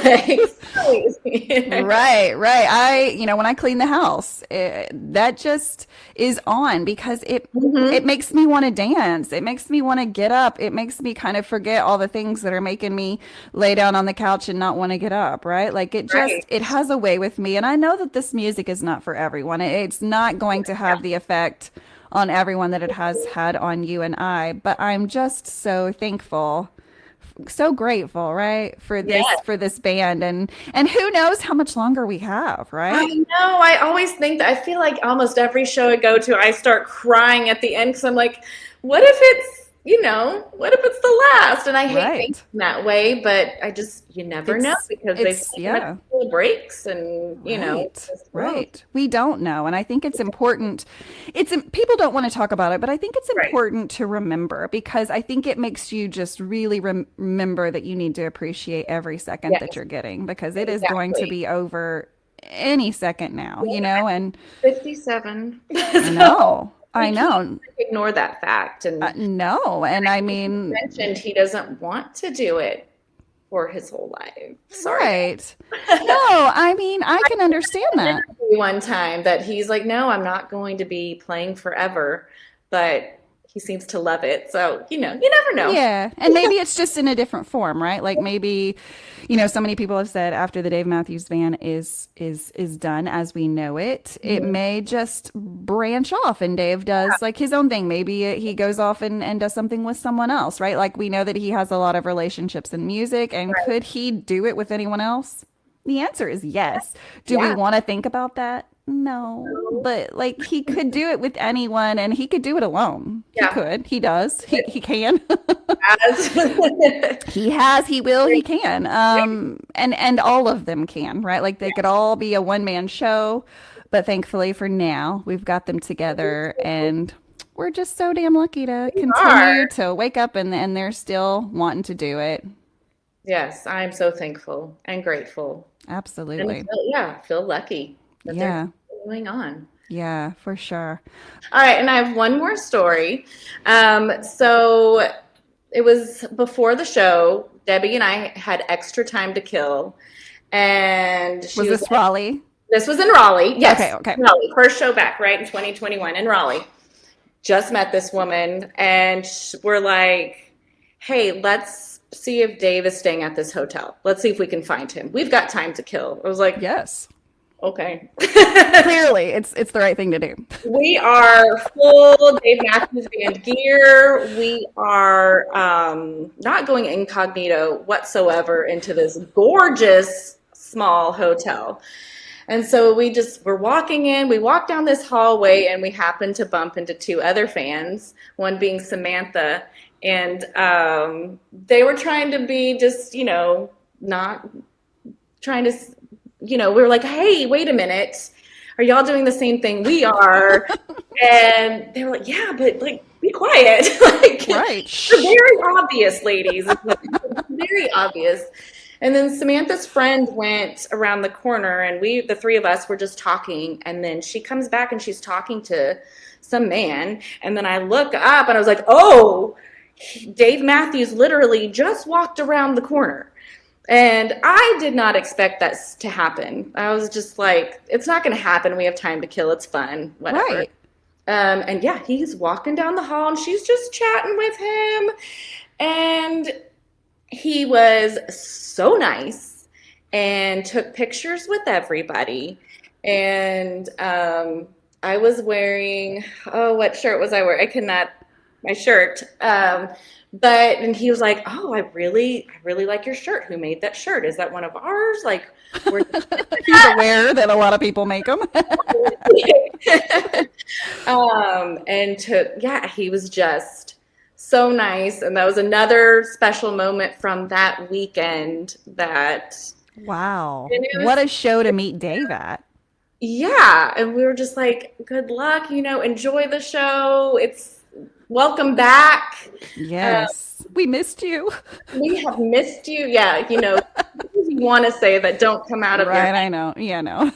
Like, so easy. Right, right. When I clean the house, that just is on because it Hmm. makes me want to dance. It makes me want to get up. It makes me kind of forget all the things that are making me lay down on the couch and not want to get up, right? Like Right. it has a way with me. And I know that this music is not for everyone. It's not going to have the effect on everyone that it has had on you and I, but I'm just so thankful so grateful, right, Yeah. for this band, and who knows how much longer we have, I right? know. I always think that I feel like almost every show I go to, I start crying at the end because I'm like, what if what if it's the last? And I hate thinking Right. that way, but you never know because they've taken a Yeah. couple of breaks and, Right, just, oh, right. We don't know. And I think it's important. People don't want to talk about it, but I think it's right. important to remember because I think it makes you just really remember that you need to appreciate every second that Yes, you're getting because it is going to exactly. be over any second now, Yeah, and 57. I So know, I we can't know, ignore that fact. And no. And I he mean, mentioned he doesn't want to do it for his whole life. Sorry, right. No, guys. I mean, I can understand An that. interview one time that he's like, no, I'm not going to be playing forever, but he seems to love it. So, you never know. Yeah. And maybe it's just in a different form, right? Like maybe, so many people have said after the Dave Matthews Band is done as we know it, it Mhm. may just branch off and Dave does like his own thing. Maybe he goes off and does something with someone else, right? Like we know that he has a lot of relationships in music, and could he do it with anyone else? The answer is yes. Do we Yeah. want to think about that? No, but like he could do it with anyone and he could do it alone. He Yeah. could. He does. He can. As- He has, he will, he can. And all of them can, right? Like they could all be a one-man show, but thankfully for now, we've got them together and we're just so damn lucky to We continue are. to wake up and they're still wanting to do it. Yes, I'm so thankful and grateful. And Absolutely. feel lucky that they're Yeah. continuing on. Yeah, for sure. All right, and I have one more story. So it was before the show. Debbie and I had extra time to kill, and she Was was this like, Raleigh? "This was in Raleigh, Okay, yes, okay. Raleigh, first show back, right in 2021 in Raleigh. Just met this woman, and we're like, hey, let's see if Dave is staying at this hotel. Let's see if we can find him. We've got time to kill." I was like, Yes. okay. Clearly, it's the right thing to do. We are full Dave Matthews Band gear. We are not going incognito whatsoever into this gorgeous small hotel. And so we're walking in, we walk down this hallway, and we happen to bump into two other fans, one being Samantha. And they were trying to be just, not trying to, we were like, hey, wait a minute. Are y'all doing the same thing we are? And they were like, yeah, but like, be quiet. Like, Right. we're Shh. very obvious, ladies. It's very obvious. And then Samantha's friend went around the corner, and the three of us, were just talking. And then she comes back and she's talking to some man. And then I look up and I was like, oh, Dave Matthews literally just walked around the corner. And I did not expect that to happen. I was just like, it's not going to happen. We have time to kill. It's fun, whatever. Right. And yeah, he's walking down the hall and she's just chatting with him. And he was so nice and took pictures with everybody. And I was wearing, oh, what shirt was I wearing? I cannot, my shirt. And he was like, "Oh, I really like your shirt. Who made that shirt? Is that one of ours? Like, where did you get He's aware that a lot of people make them. that?" Yeah, he was just so nice, and that was another special moment from that weekend. Wow. And it What was, a show to meet Dave at. yeah, and we were just like, "Good luck, enjoy the show. It's welcome back. Uh, Yes. We missed you. we have missed you." Yeah, you want to say that don't come out of your Right, I know. Yeah, no.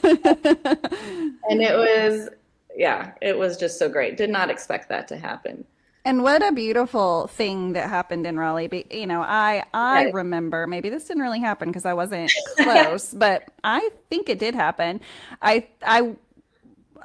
And it was just so great. Did not expect that to happen. And what a beautiful thing that happened in Raleigh. I Right. remember, maybe this didn't really happen because I wasn't close, but I think it did happen. I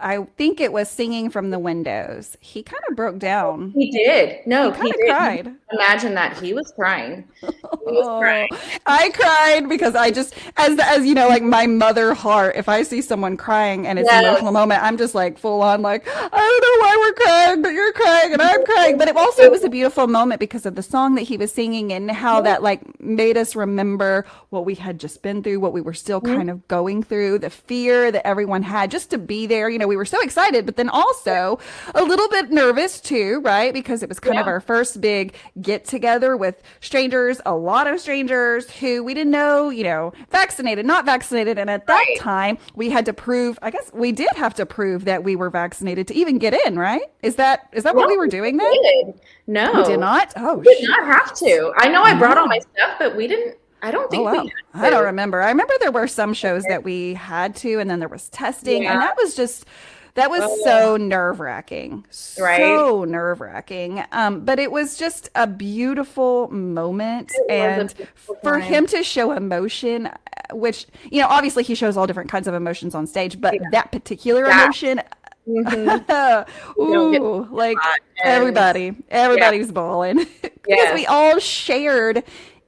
I think it was Singing from the Windows. He kind of broke down. He did. He No, kind he of did. cried. Imagine that. He was crying. He was Oh, crying. I cried because I just, as you know, like my mother heart, if I see someone crying and it's an emotional Yes. moment, I'm just like full on like, I don't know why we're crying, but you're crying and I'm crying. But it was a beautiful moment because of the song that he was singing and how that like made us remember what we had just been through, what we were still kind of going through, the fear that everyone had just to be there. You know, we were so excited, but then also a little bit nervous too, right? Because it was kind of Yeah. our first big get together with strangers, a lot of strangers who we didn't know, you know, vaccinated, not vaccinated. And at that Right. time, we had to prove, I guess we did have to prove that we were vaccinated to even get in, right? Is that what No, we were doing then? we did. We did No, not? Oh, we did not have shoot. to. I know I brought all my No. stuff, but we didn't. I don't Oh, think we wow. had I don't to. remember. I remember there were some shows that we had to, and then there was testing, and Yeah. that was Oh, so nerve-wracking. right. So nerve-wracking. But it was just a beautiful moment. It was a And beautiful for time. him to show emotion, which, you know, obviously he shows all different kinds of emotions on stage, but Yeah. that particular That. emotion, Hmm. You don't get ooh, like that. And yeah. everybody's bawling because we Yes. all shared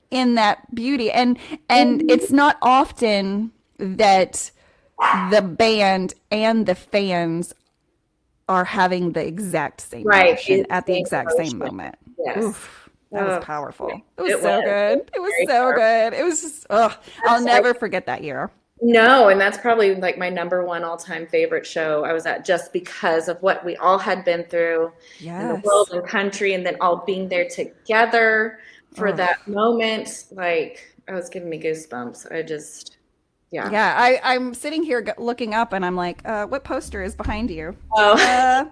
in that beauty. And Hmm. it's not often that the band and the fans are having the exact same Right. emotion It's at the same exact same emotion. moment. Yes. Oof, that was Oh, powerful. It was it so was. It good. was It was very so powerful. good. It was just, oh, I'll That's like never forget that year. no, and that's probably like my number one all-time favorite show I was at just because of what we all had been through in the world Yes. and country, and then all being there together for Oh. that moment. Like, I was giving me goosebumps. I just, yeah. Yeah, I'm sitting here looking up and I'm like, what poster is behind you? Oh, Uh,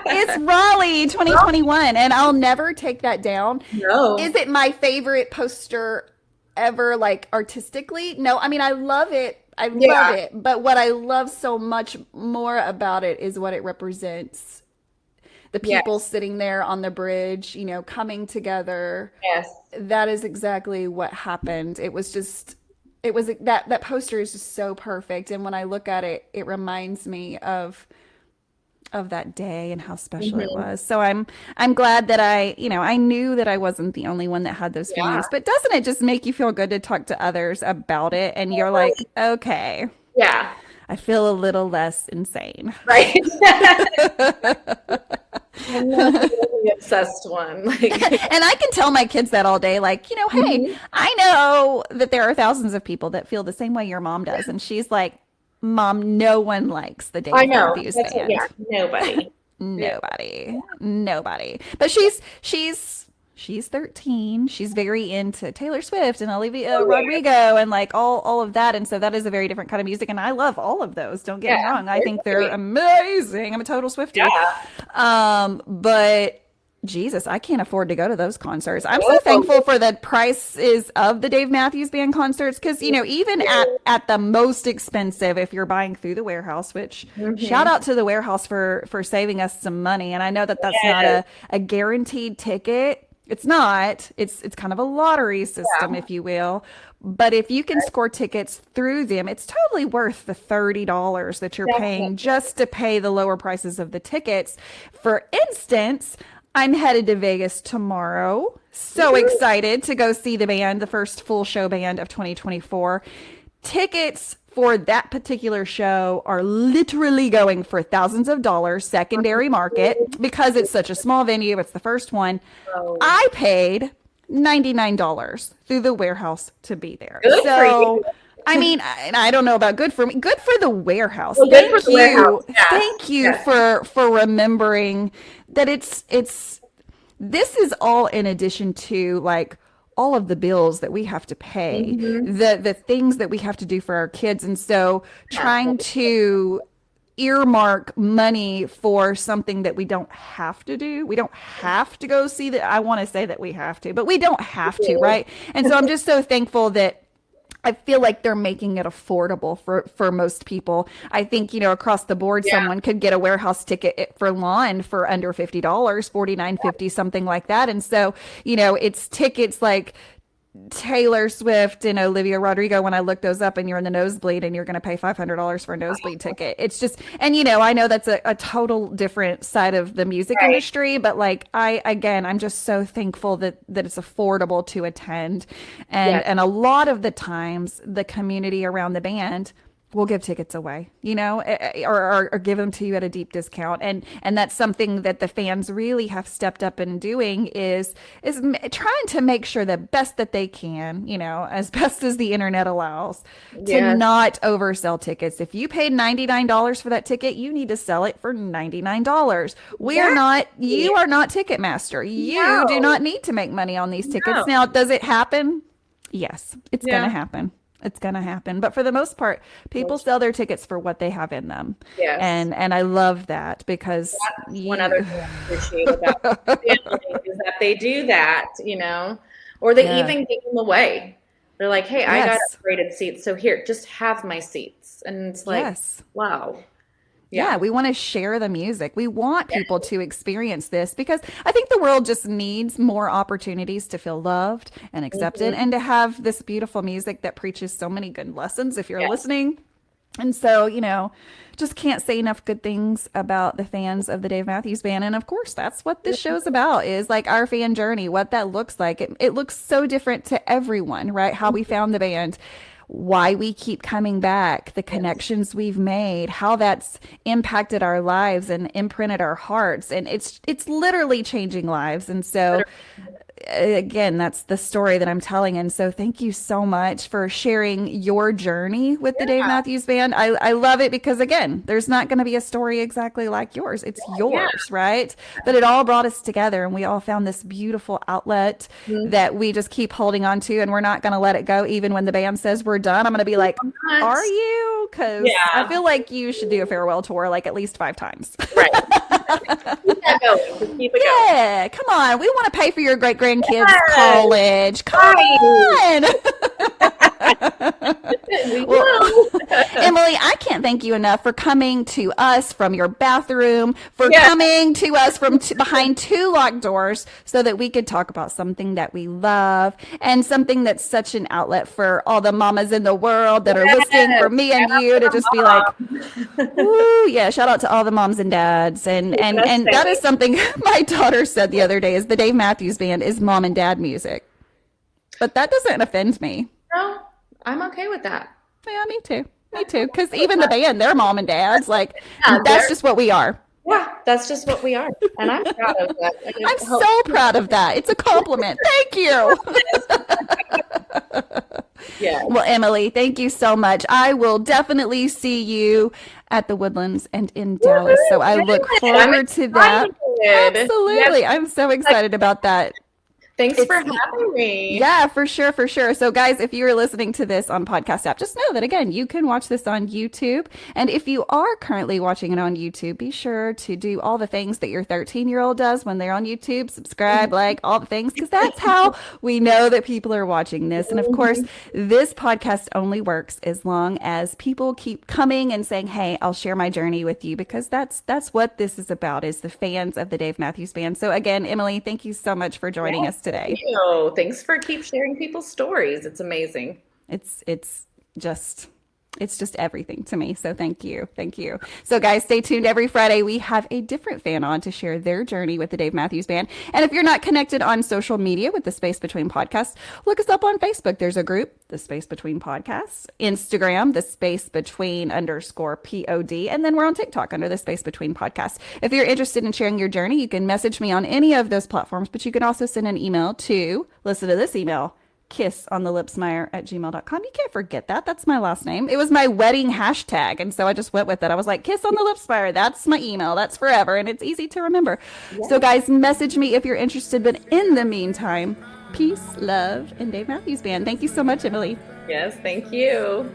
it's Raleigh 2021, and I'll never take that down. Is no. it my favorite poster ever, like artistically? No, I mean, I love it. I love Yeah. it. But what I love so much more about it is what it represents. The people Yes. sitting there on the bridge, you know, coming together. Yes. That is exactly what happened. It was just, it was that poster is just so perfect. And when I look at it, it reminds me of that day and how special it Hmm. was. So I'm glad that I knew that I wasn't the only one that had those Yeah. feelings. But doesn't it just make you feel good to talk to others about it and you're like, okay, Yeah. I feel a little less insane. Right. I'm not the obsessed one. Like, And I can tell my kids that all day, like, hey, mhm. I know that there are thousands of people that feel the same way your mom does. And she's like, Mom, no one likes the I Dave know. Matthews That's what, Band. yeah. Nobody. Yeah. Nobody. Nobody. But she's 13. She's very into Taylor Swift and Olivia Oh, yeah. Rodrigo and like all of that. And so that is a very different kind of music. And I love all of those. Don't get me Yeah. wrong. I They're think they're great. amazing. I'm a total Swiftie. Yeah. But Jesus, I can't afford to go to those concerts. I'm so Oh, thankful for the prices of the Dave Matthews Band concerts because, even at the most expensive, if you're buying through the warehouse, which shout mm-hmm. out to the warehouse for saving us some money. And I know that that's not Yes. a guaranteed ticket. It's not. It's kind of a lottery system, Yeah. if you will. But if you can score tickets through them, it's totally worth the $30 that you're paying Definitely. just to pay the lower prices of the tickets. For instance, I'm headed to Vegas tomorrow. So Woo. excited to go see the band, the first full show band of 2024. Tickets for that particular show are literally going for thousands of dollars, secondary market, because it's such a small venue. It's the first one. Oh, I paid $99 through the warehouse to be there. good for you. So, I mean, and I don't know about good for me, good for the warehouse. Well, good for Thank the warehouse. you. Yes. Thank you Yes. for remembering that it's this is all in addition to like all of the bills that we have to pay, Mm-hmm. the things that we have to do for our kids. And so trying Definitely. to earmark money for something that we don't have to do. We don't have to go see that. I want to say that we have to, but we don't have to, right? And so I'm just so thankful that I feel like they're making it affordable for most people. I think, across the board, Yeah. someone could get a warehouse ticket for lawn for under $50, 49.50, something like that. And so, it's tickets like Taylor Swift and Olivia Rodrigo, when I look those up and you're in the nosebleed and you're going to pay $500 for a nosebleed ticket. It's just, and I know that's a total different side of the music Right. industry, but like I'm just so thankful that it's affordable to attend. Yes. And a lot of the times the community around the band we'll give tickets away, or give them to you at a deep discount. And that's something that the fans really have stepped up in doing is trying to make sure the best that they can, as best as the internet allows, to Yes. not oversell tickets. If you paid $99 for that ticket, you need to sell it for $99. Exactly. You are not Ticketmaster. You do No. not need to make money on these tickets. No. Now, does it happen? Yes, it's going to Yeah. happen. It's going to happen. But for the most part, people sell their tickets for what they have in them. Yes. And I love that because That's one other thing I appreciate about family is that they do that, or they yeah. even give them away. They're like, hey, I got Yes. upgraded seats, so here, just have my seats. And it's like, Yes. wow. Yeah, Yeah. we want to share the music. We want people to experience this because I think the world just needs more opportunities to feel loved and accepted Mhm. and to have this beautiful music that preaches so many good lessons if you're Yeah. listening. And so, just can't say enough good things about the fans of the Dave Matthews Band. And of course, that's what this show's about is like our fan journey, what that looks like. It looks so different to everyone, right? How we found the band, why we keep coming back, the Yes. connections we've made, how that's impacted our lives and imprinted our hearts. And it's literally changing lives. And so again, that's the story that I'm telling. And so thank you so much for sharing your journey with the Dave Yeah. Matthews Band. I love it because, again, there's not going to be a story exactly like yours. It's Yeah. yours, right? But it all brought us together and we all found this beautiful outlet Mhm. that we just keep holding on to and we're not going to let it go. Even when the band says we're done, I'm going to be like, Not. are you? Because I Yeah. feel like you should do a farewell tour like at least 5 times. Right. Keep that going. Just keep it going. Yeah, come on. We want to pay for your great grandkids' Yes. college. Come Right. on. We Well, will. Emily, I can't thank you enough for coming to us from your bathroom, for Yeah. coming to us from behind two locked doors so that we could talk about something that we love and something that's such an outlet for all the mamas in the world that are listening, Yes. for me and Shout out you to to the just be like, mom. woo, yeah, shout out to all the moms and dads. And Keeping and us and that is safe. something my daughter said the other day is the Dave Matthews Band is mom and dad music. But that doesn't offend me. No, I'm okay with that. Yeah, me too. Me too. Because even the band, they're mom and dads. Like, Yeah, that's just what we are. that's just what we are. And I'm proud of that. And I'm it helps. so proud of that. It's a compliment. Thank you. Yes. Well, Emily, thank you so much. I will definitely see you at the Woodlands and in Dallas. So I Woohoo, look really? I'm forward to that. excited. Yes. Absolutely. I'm so excited about that. Thanks for It's having me. Yeah, for sure, for sure. So, guys, if you're listening to this on podcast app, just know that again, you can watch this on YouTube. And if you are currently watching it on YouTube, be sure to do all the things that your 13-year-old does when they're on YouTube. Subscribe, like all the things, because that's how we know that people are watching this. And of course, this podcast only works as long as people keep coming and saying, "Hey, I'll share my journey with you," because that's what this is about, is the fans of the Dave Matthews Band. So again, Emily, thank you so much for joining us today. Thank you. Thanks for keep sharing people's stories. It's amazing. It's just it's just everything to me. So thank you. Thank you. So guys, stay tuned. Every Friday we have a different fan on to share their journey with the Dave Matthews Band. And if you're not connected on social media with the Space Between Podcasts, look us up on Facebook. There's a group, the Space Between Podcasts, Instagram, the Space Between _POD, and then we're on TikTok under the Space Between Podcasts. If you're interested in sharing your journey, you can message me on any of those platforms, but you can also send an email to, listen to this email, kissonthelipsmeyer@gmail.com. You can't forget that. That's my last name. It was my wedding hashtag. And so I just went with it. I was like, Kiss on the Lipsmeyer. That's my email. That's forever. And it's easy to remember. Yeah. So guys, message me if you're interested. But in the meantime, peace, love, and Dave Matthews Band. Thank you so much, Emily. Yes, thank you.